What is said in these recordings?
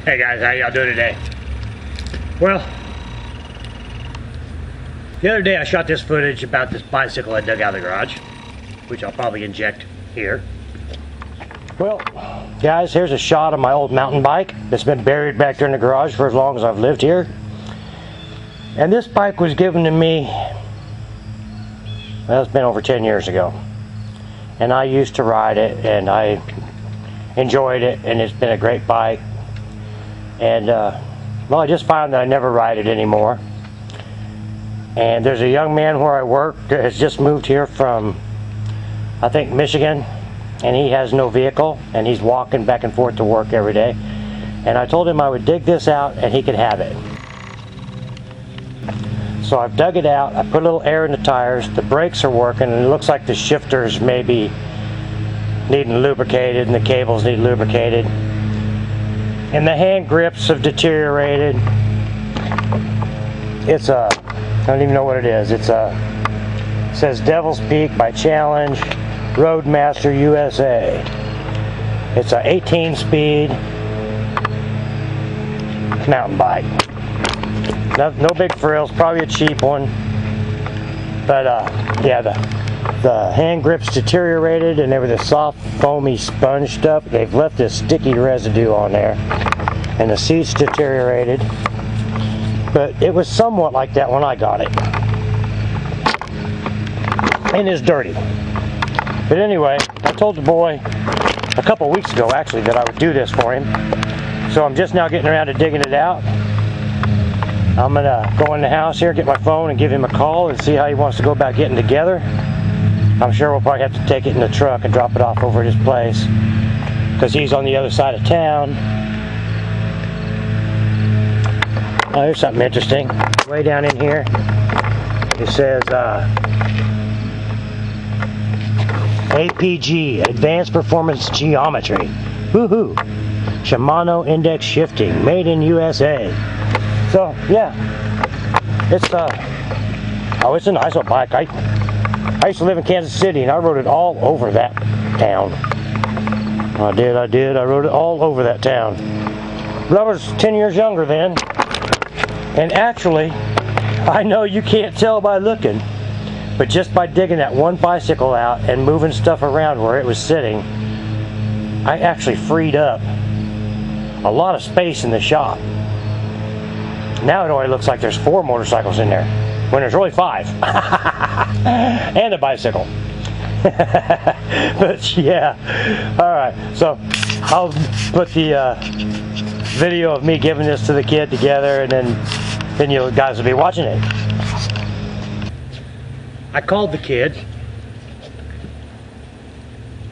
Hey guys, how y'all doing today? Well, the other day I shot this footage about this bicycle I dug out of the garage, which I'll probably inject here. Well, guys, here's a shot of my old mountain bike that's been buried back there in the garage for as long as I've lived here. And this bike was given to me, well, it's been over 10 years ago. And I used to ride it, and I enjoyed it, and it's been a great bike. And well, I just found that I never ride it anymore. And there's a young man where I work that has just moved here from, I think, Michigan, and he has no vehicle, and he's walking back and forth to work every day. And I told him I would dig this out and he could have it. So I've dug it out, I put a little air in the tires, the brakes are working, and it looks like the shifters may be needing lubricated and the cables need lubricated. And the hand grips have deteriorated. It's a, I don't even know what it is. It's a, it says Devil's Peak by Challenge, Roadmaster USA. It's a 18-speed mountain bike. No big frills, probably a cheap one. But yeah, the hand grips deteriorated, and they were the soft, foamy sponge stuff. They've left this sticky residue on there, and the seats deteriorated. But it was somewhat like that when I got it. And it's dirty. But anyway, I told the boy a couple weeks ago, actually, that I would do this for him. So I'm just now getting around to digging it out. I'm gonna go in the house here, get my phone, and give him a call and see how he wants to go about getting together. I'm sure we'll probably have to take it in the truck and drop it off over at his place, because he's on the other side of town. Oh, here's something interesting. Way down in here, it says APG, Advanced Performance Geometry. Woohoo! Shimano Index Shifting, made in USA. So yeah, it's oh, it's a nice little bike. I used to live in Kansas City, and I rode it all over that town. I did. I rode it all over that town. But I was 10 years younger then. And actually, I know you can't tell by looking, but just by digging that one bicycle out and moving stuff around where it was sitting, I actually freed up a lot of space in the shop. Now it only looks like there's 4 motorcycles in there, when there's really 5. And a bicycle. But yeah, alright, so I'll put the video of me giving this to the kid together, and then you guys will be watching it. I called the kid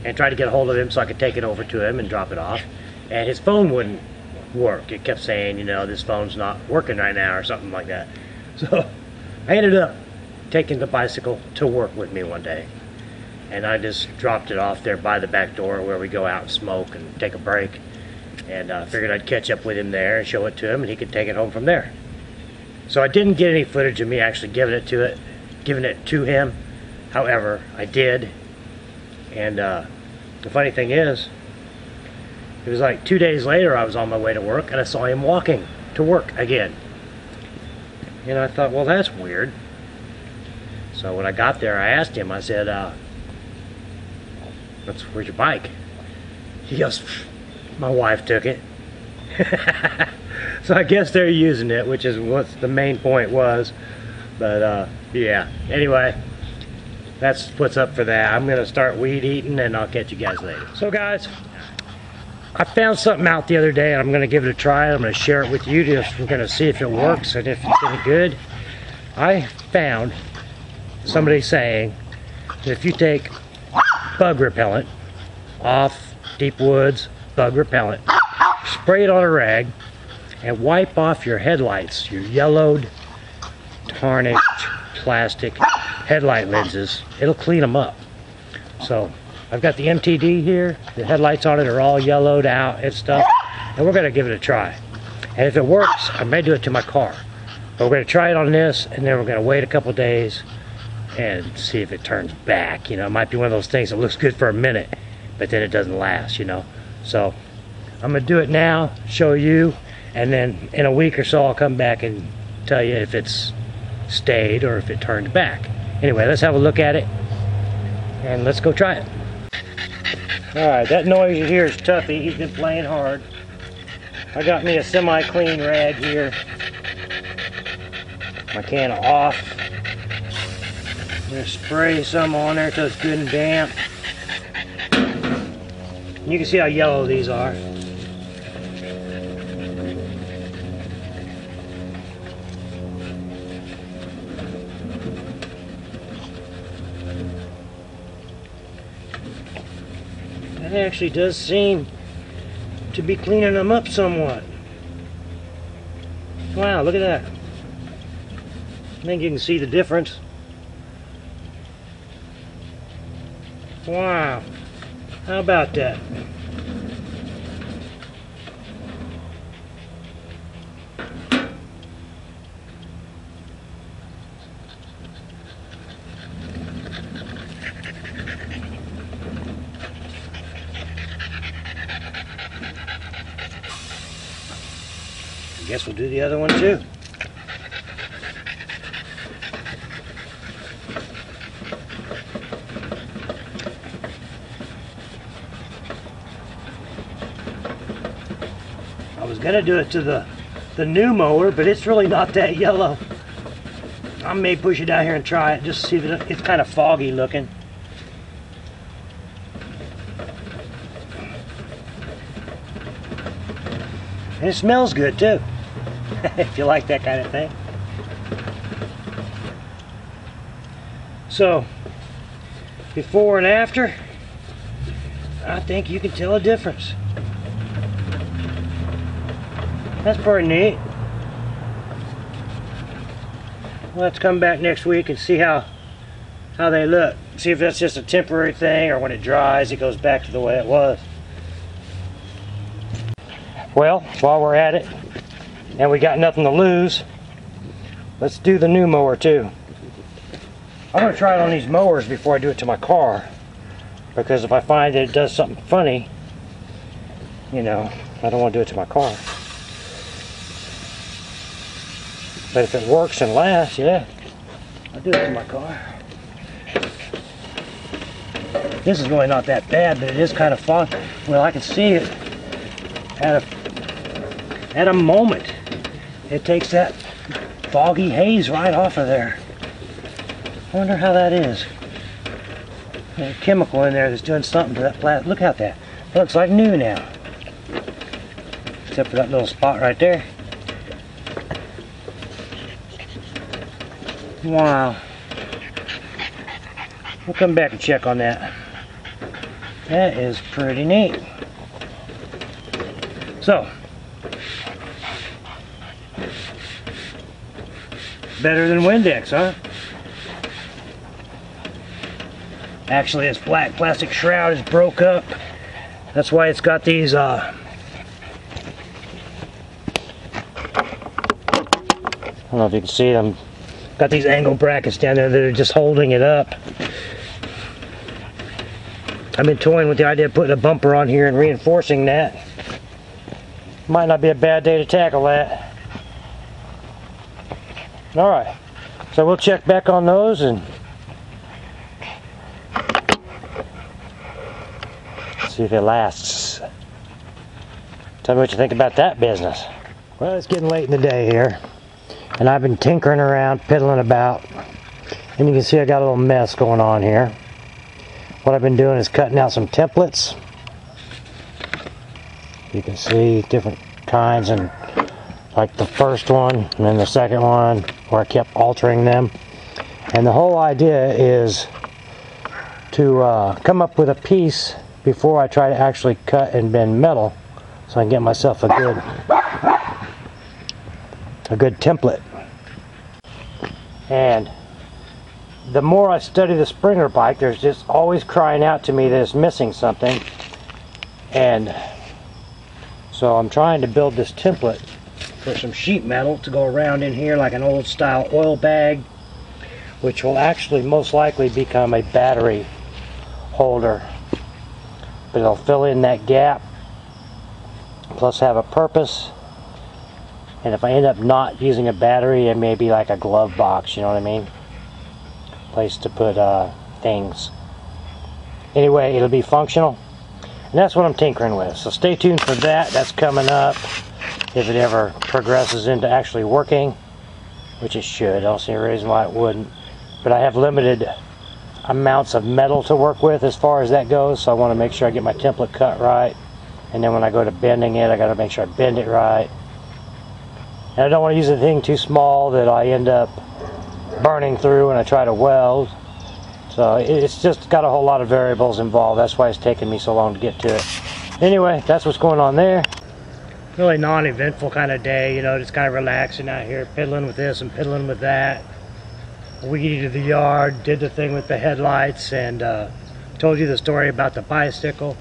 and tried to get a hold of him so I could take it over to him and drop it off, and his phone wouldn't work. It kept saying, you know, this phone's not working right now or something like that. So I ended up taking the bicycle to work with me one day, and I just dropped it off there by the back door where we go out and smoke and take a break, and figured I'd catch up with him there and show it to him, and he could take it home from there. So I didn't get any footage of me actually giving it to him. However, I did, and the funny thing is, it was like 2 days later I was on my way to work, and I saw him walking to work again. And I thought, well, that's weird. So when I got there, I asked him, I said, where's your bike? He goes, my wife took it. So I guess they're using it, which is what the main point was. But yeah, anyway, that's what's up for that. I'm gonna start weed eating, and I'll catch you guys later. So guys, I found something out the other day, and I'm going to give it a try. I'm going to share it with you. We're going to see if it works and if it's any good. I found somebody saying that if you take bug repellent off deep woods, bug repellent, spray it on a rag, and wipe off your headlights, your yellowed, tarnished plastic headlight lenses, it'll clean them up. So I've got the MTD here, the headlights on it are all yellowed out and stuff, and we're going to give it a try. And if it works, I may do it to my car. But we're going to try it on this, and then we're going to wait a couple days and see if it turns back. You know, it might be one of those things that looks good for a minute, but then it doesn't last, you know. So I'm gonna do it now, show you, and then in a week or so I'll come back and tell you if it's stayed or if it turned back. Anyway, let's have a look at it and let's go try it. Alright, that noise you hear is Tuffy. He's been playing hard. I got me a semi-clean rag here. My can off. I'm going to spray some on there till it's good and damp. You can see how yellow these are. That actually does seem to be cleaning them up somewhat. Wow, look at that. I think you can see the difference. Wow, how about that? I guess we'll do the other one too. I was gonna do it to the new mower, but it's really not that yellow. I may push it out here and try it just to see if it's kind of foggy looking. And it smells good too. If you like that kind of thing. So, before and after, I think you can tell a difference. That's pretty neat. Let's come back next week and see how they look. See if that's just a temporary thing, or when it dries it goes back to the way it was. Well, while we're at it, and we got nothing to lose, let's do the new mower too. I'm going to try it on these mowers before I do it to my car, because if I find that it does something funny, you know, I don't want to do it to my car. But if it works and lasts, yeah, I'll do it to my car. This is really not that bad, but it is kind of fun. Well, I can see it at a moment. It takes that foggy haze right off of there. I wonder how that is. There's a chemical in there that's doing something to that plastic. Look at that. It looks like new now. Except for that little spot right there. Wow. We'll come back and check on that. That is pretty neat. So, better than Windex, huh? Actually, this black plastic shroud is broke up. That's why it's got these I don't know if you can see them. Got these angle brackets down there that are just holding it up. I've been toying with the idea of putting a bumper on here and reinforcing that. Might not be a bad day to tackle that. Alright, so we'll check back on those and see if it lasts. Tell me what you think about that business. Well, it's getting late in the day here, and I've been tinkering around, piddling about, and you can see I got a little mess going on here. What I've been doing is cutting out some templates. You can see different kinds, and like the first one and then the second one, where I kept altering them. And the whole idea is to come up with a piece before I try to actually cut and bend metal, so I can get myself a good template. And the more I study the Springer bike, there's just always crying out to me that it's missing something. And so I'm trying to build this template for some sheet metal to go around in here like an old style oil bag, which will actually most likely become a battery holder. But it'll fill in that gap plus have a purpose. And if I end up not using a battery, it may be like a glove box, you know what I mean? Place to put things. Anyway, it'll be functional. And that's what I'm tinkering with. So stay tuned for that. That's coming up. If it ever progresses into actually working, which it should. I don't see any reason why it wouldn't. But I have limited amounts of metal to work with as far as that goes. So I want to make sure I get my template cut right. And then when I go to bending it, I got to make sure I bend it right. And I don't want to use a thing too small that I end up burning through when I try to weld. So it's just got a whole lot of variables involved. That's why it's taken me so long to get to it. Anyway, that's what's going on there. Really non-eventful kind of day, you know, just kind of relaxing out here, piddling with this and piddling with that. Weeded the yard, did the thing with the headlights, and told you the story about the bicycle,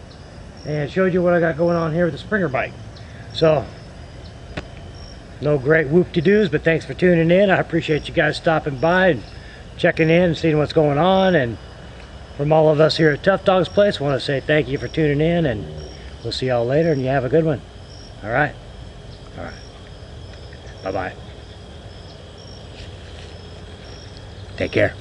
and showed you what I got going on here with the Springer bike. So, no great whoop-de-doos, but thanks for tuning in. I appreciate you guys stopping by and checking in and seeing what's going on. And from all of us here at Tufdog's Place, I want to say thank you for tuning in, and we'll see y'all later, and you have a good one. All right. Bye-bye. Take care.